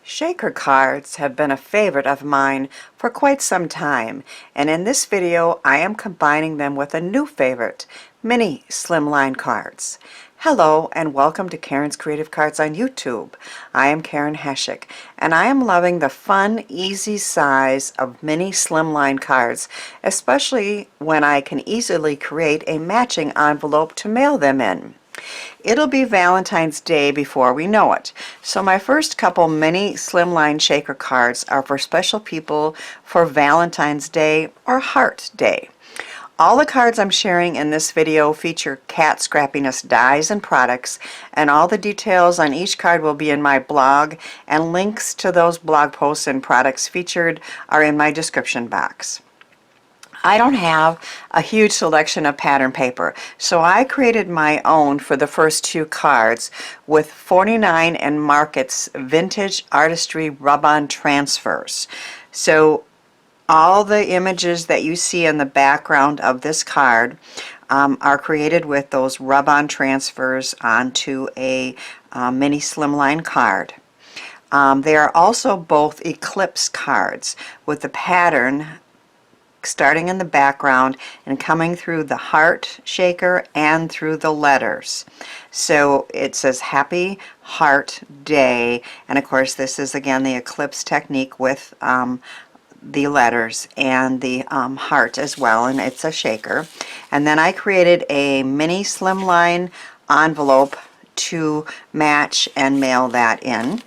Shaker cards have been a favorite of mine for quite some time, and in this video I am combining them with a new favorite, Mini-Slimline cards. Hello and welcome to Karen's Creative Cards on YouTube. I am Karen Heschek and I am loving the fun, easy size of Mini-Slimline cards, especially when I can easily create a matching envelope to mail them in. It'll be Valentine's Day before we know it, so my first couple Mini-Slimline shaker cards are for special people for Valentine's Day or Heart Day. All the cards I'm sharing in this video feature Kat Scrappiness dies and products, and all the details on each card will be in my blog, and links to those blog posts and products featured are in my description box. I don't have a huge selection of pattern paper, so I created my own for the first two cards with 49 and Market's vintage artistry rub-on transfers. So all the images that you see in the background of this card are created with those rub-on transfers onto a Mini-Slimline card. They are also both eclipse cards with the pattern starting in the background and coming through the heart shaker and through the letters. So it says Happy Heart Day, and of course this is again the eclipse technique with the letters and the heart as well, and it's a shaker. And then I created a Mini-Slimline envelope to match and mail that in.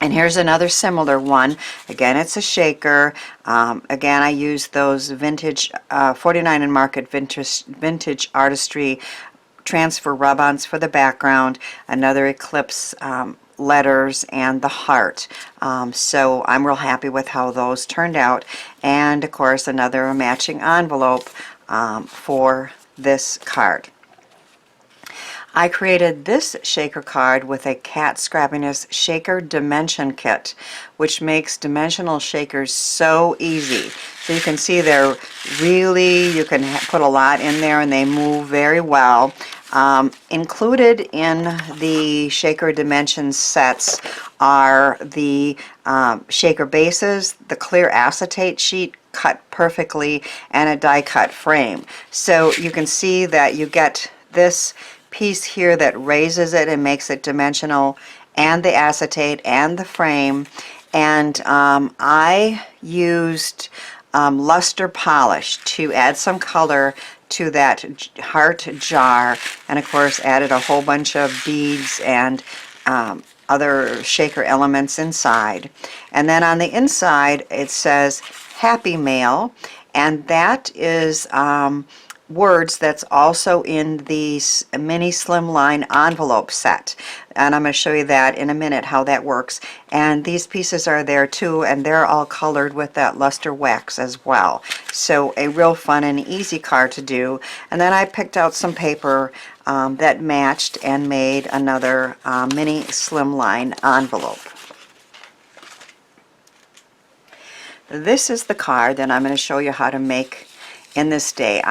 And here's another similar one. Again, it's a shaker. Again, I used those vintage 49 and Market vintage artistry transfer rub-ons for the background, another eclipse letters, and the heart. So I'm real happy with how those turned out. And of course, another matching envelope for this card. I created this shaker card with a Kat Scrappiness Shaker Dimension Kit, which makes dimensional shakers so easy. So you can see they're really, you can put a lot in there and they move very well. Included in the shaker dimension sets are the shaker bases, the clear acetate sheet cut perfectly, and a die cut frame. So you can see that you get this piece here that raises it and makes it dimensional, and the acetate and the frame. And I used luster polish to add some color to that heart jar, and of course added a whole bunch of beads and other shaker elements inside. And then on the inside it says Happy Mail, and that is words that's also in the Mini-Slimline envelope set, and I'm going to show you that in a minute how that works. And these pieces are there too, and they're all colored with that luster wax as well. So a real fun and easy card to do. And then I picked out some paper that matched and made another Mini-Slimline envelope. This is the card that I'm going to show you how to make in this video.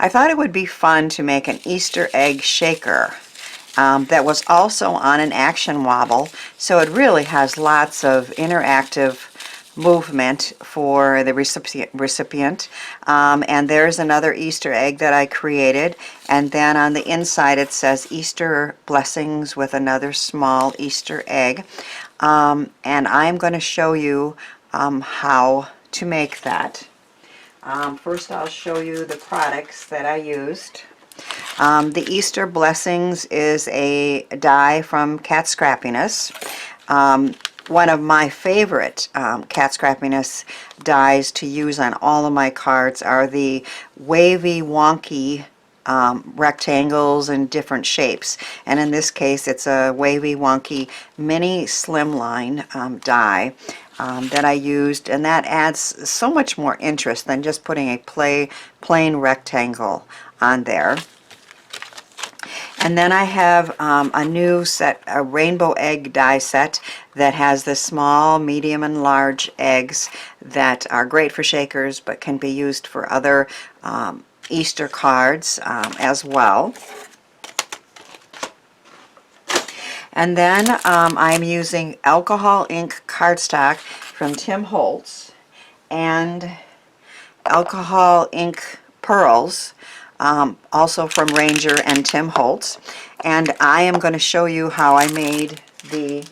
I thought it would be fun to make an Easter egg shaker that was also on an action wobble, so it really has lots of interactive movement for the recipient. And there's another Easter egg that I created, and then on the inside it says Easter blessings with another small Easter egg. And I'm going to show you how to make that. First I'll show you the products that I used. The Easter Blessings is a die from Kat Scrappiness. One of my favorite Kat Scrappiness dies to use on all of my cards are the Wavy, Wonky rectangles in different shapes. And in this case it's a Wavy, Wonky Mini-Slimline die that I used, and that adds so much more interest than just putting a plain rectangle on there. And then I have a new set, a rainbow egg die set that has the small, medium, and large eggs that are great for shakers but can be used for other Easter cards as well. And then I'm using alcohol ink cardstock from Holtz and alcohol ink pearls, also from Ranger and Holtz. And I am going to show you how I made the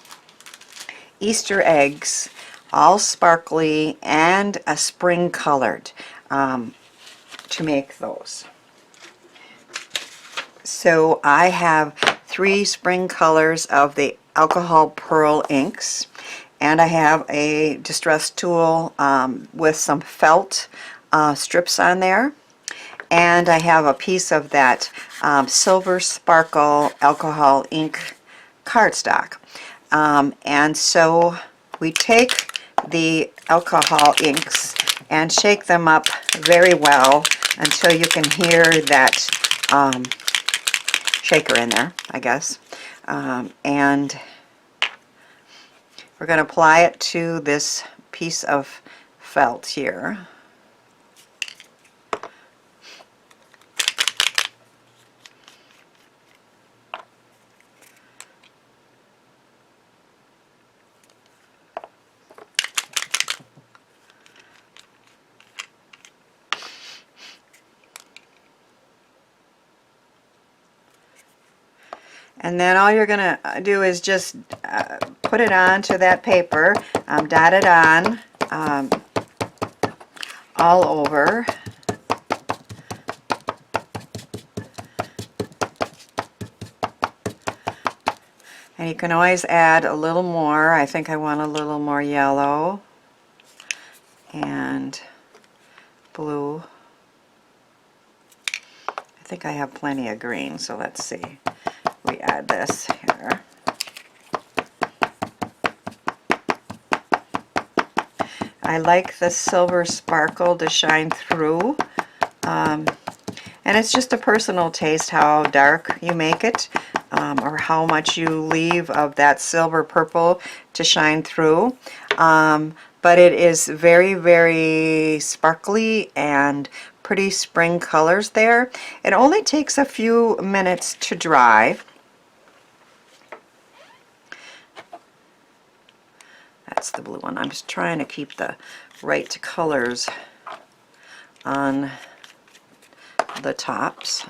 Easter eggs, all sparkly and a spring colored, to make those. So I have 3 spring colors of the alcohol pearl inks, and I have a distress tool with some felt strips on there, and I have a piece of that silver sparkle alcohol ink cardstock. And so we take the alcohol inks and shake them up very well until you can hear that shaker in there, I guess. And we're going to apply it to this piece of felt here. And then all you're going to do is just put it onto that paper, dot it on all over. And you can always add a little more. I think I want a little more yellow and blue. I think I have plenty of green, so let's see. We add this here. I like the silver sparkle to shine through, and it's just a personal taste how dark you make it, or how much you leave of that silver purple to shine through. But it is very, very sparkly and pretty spring colors there. It only takes a few minutes to dry. That's the blue one. I'm just trying to keep the right colors on the tops.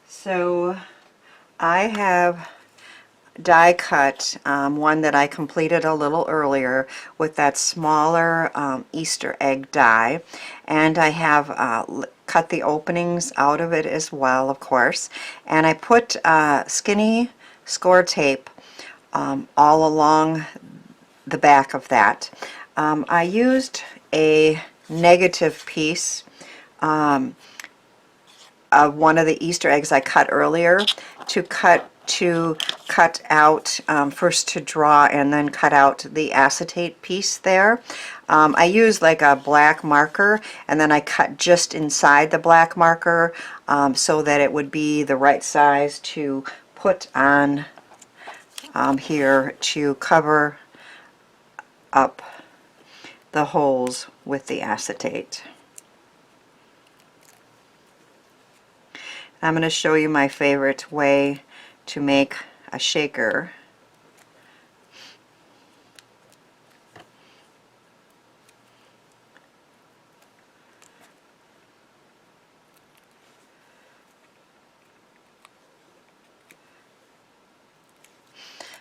So I have die cut one that I completed a little earlier with that smaller Easter egg die, and I have cut the openings out of it as well, of course, and I put skinny score tape all along the back of that. I used a negative piece of one of the Easter eggs I cut earlier to cut out, first to draw and then cut out the acetate piece there. I used like a black marker, and then I cut just inside the black marker so that it would be the right size to put on here to cover up the holes with the acetate. I'm going to show you my favorite way to make a shaker.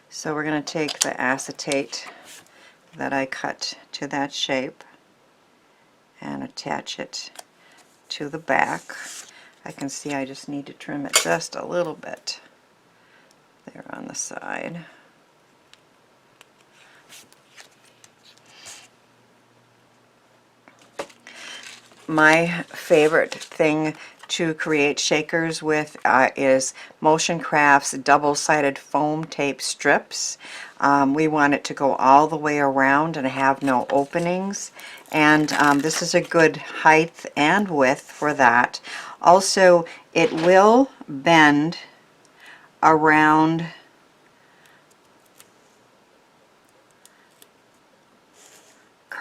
So we're going to take the acetate that I cut to that shape and attach it to the back. I can see I just need to trim it just a little bit there on the side. My favorite thing to create shakers with is Motion Crafts double-sided foam tape strips. We want it to go all the way around and have no openings, and this is a good height and width for that. Also, it will bend around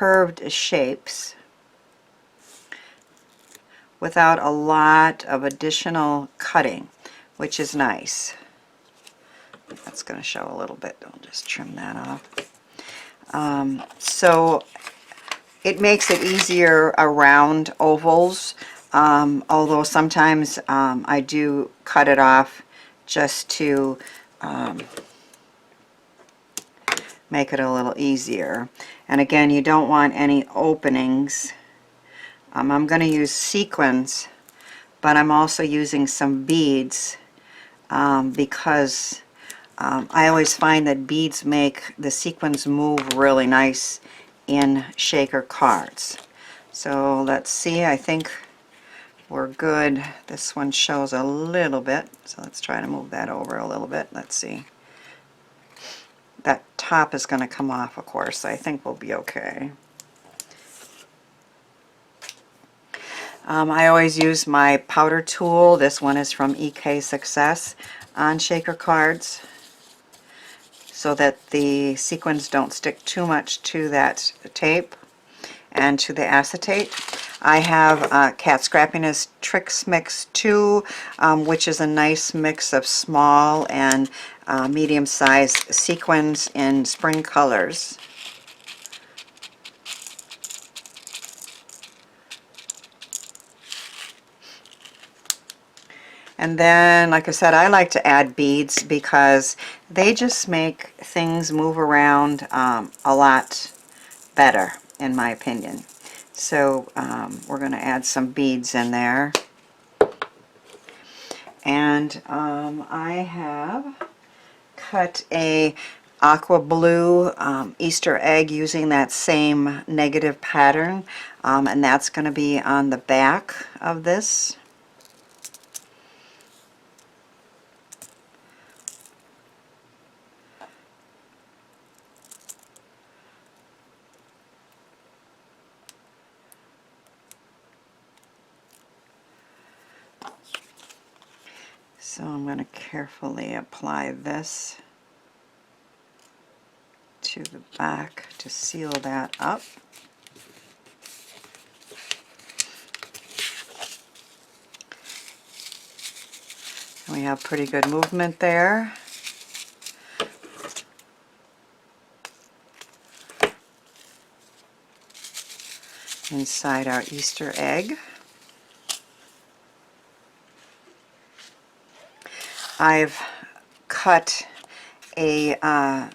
curved shapes without a lot of additional cutting, which is nice. That's going to show a little bit. I'll just trim that off. So it makes it easier around ovals, although sometimes I do cut it off just to make it a little easier. And again, you don't want any openings. I'm going to use sequins, but I'm also using some beads because I always find that beads make the sequins move really nice in shaker cards. So let's see, I think we're good. This one shows a little bit, so let's try to move that over a little bit. Let's see. That top is going to come off, of course. I think we'll be okay. I always use my powder tool. This one is from EK Success on shaker cards, so that the sequins don't stick too much to that tape and to the acetate. I have Kat Scrappiness Tricks Mix 2, which is a nice mix of small and medium-sized sequins in spring colors. And then, like I said, I like to add beads because they just make things move around a lot better, in my opinion. So we're going to add some beads in there. And I have cut a aqua blue Easter egg using that same negative pattern, and that's going to be on the back of this. So I'm going to carefully apply this to the back to seal that up. And we have pretty good movement there. Inside our Easter egg. I've cut a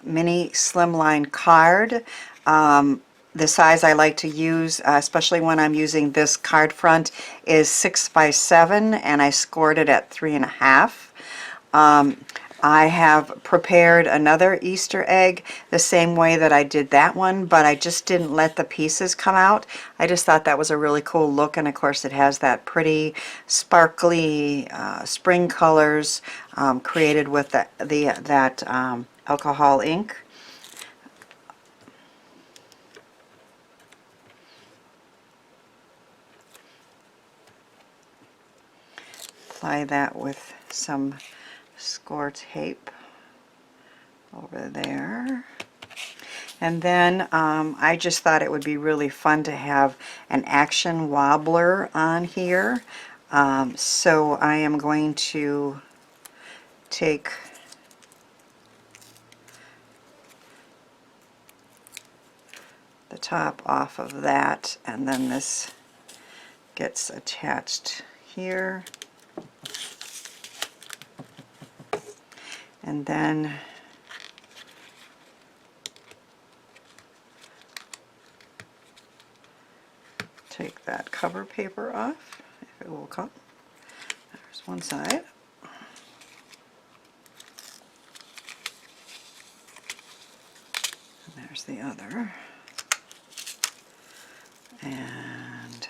Mini-Slimline card. The size I like to use, especially when I'm using this card front, is 6 by 7, and I scored it at 3.5. I have prepared another Easter egg the same way that I did that one, but I just didn't let the pieces come out. I just thought that was a really cool look, and of course it has that pretty sparkly spring colors created with that alcohol ink. Apply that with some score tape over there. And then I just thought it would be really fun to have an action wobbler on here. So I am going to take the top off of that, and then this gets attached here. And then take that cover paper off, if it will come. There's one side. And there's the other. And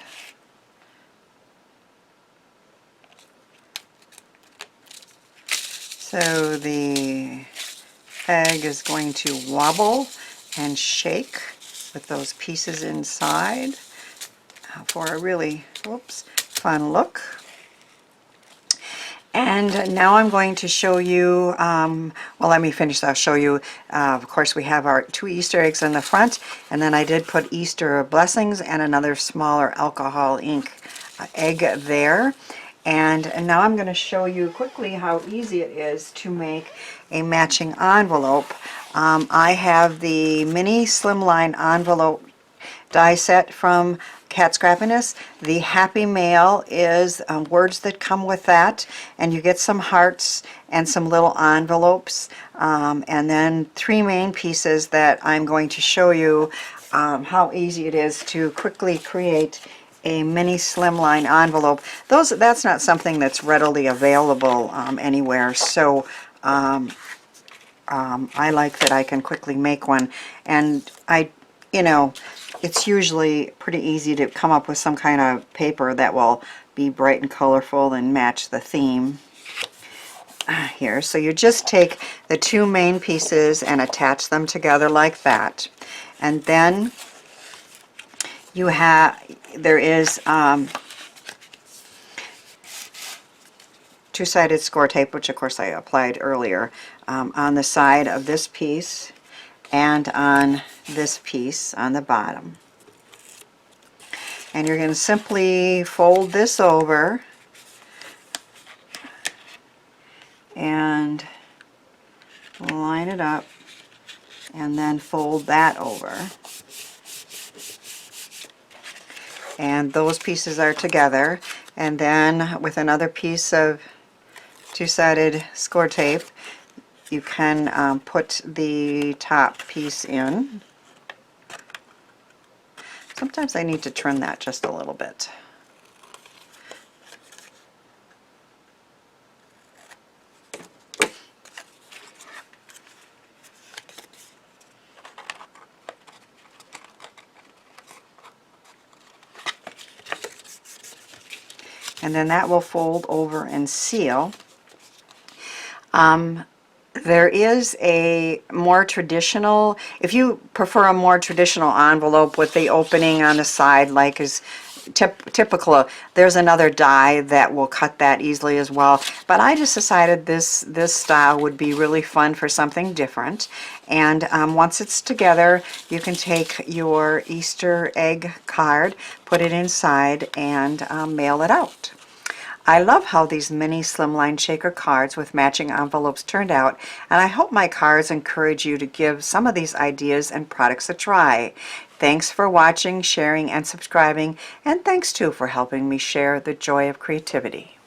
so the egg is going to wobble and shake with those pieces inside for a really fun look. And now I'm going to show you, well, let me finish. I'll show you, of course, we have our 2 Easter eggs in the front, and then I did put Easter blessings and another smaller alcohol ink egg there. And now I'm going to show you quickly how easy it is to make a matching envelope. I have the Mini-Slimline envelope die set from Kat Scrappiness. The Happy Mail is words that come with that, and you get some hearts and some little envelopes, and then 3 main pieces that I'm going to show you how easy it is to quickly create a mini slimline envelope. That's not something that's readily available anywhere, so I like that I can quickly make one. And it's usually pretty easy to come up with some kind of paper that will be bright and colorful and match the theme here. So you just take the 2 main pieces and attach them together like that, and then there is 2-sided score tape, which of course I applied earlier, on the side of this piece and on this piece on the bottom. And you're going to simply fold this over and line it up, and then fold that over. And those pieces are together, and then with another piece of 2-sided score tape you can put the top piece in. Sometimes I need to trim that just a little bit. And then that will fold over and seal. There is a more traditional, if you prefer a more traditional envelope with the opening on the side like is typical, there's another die that will cut that easily as well. But I just decided this style would be really fun for something different. And once it's together, you can take your Easter egg card, put it inside, and mail it out. I love how these mini slimline shaker cards with matching envelopes turned out, and I hope my cards encourage you to give some of these ideas and products a try. Thanks for watching, sharing, and subscribing, and thanks too for helping me share the joy of creativity.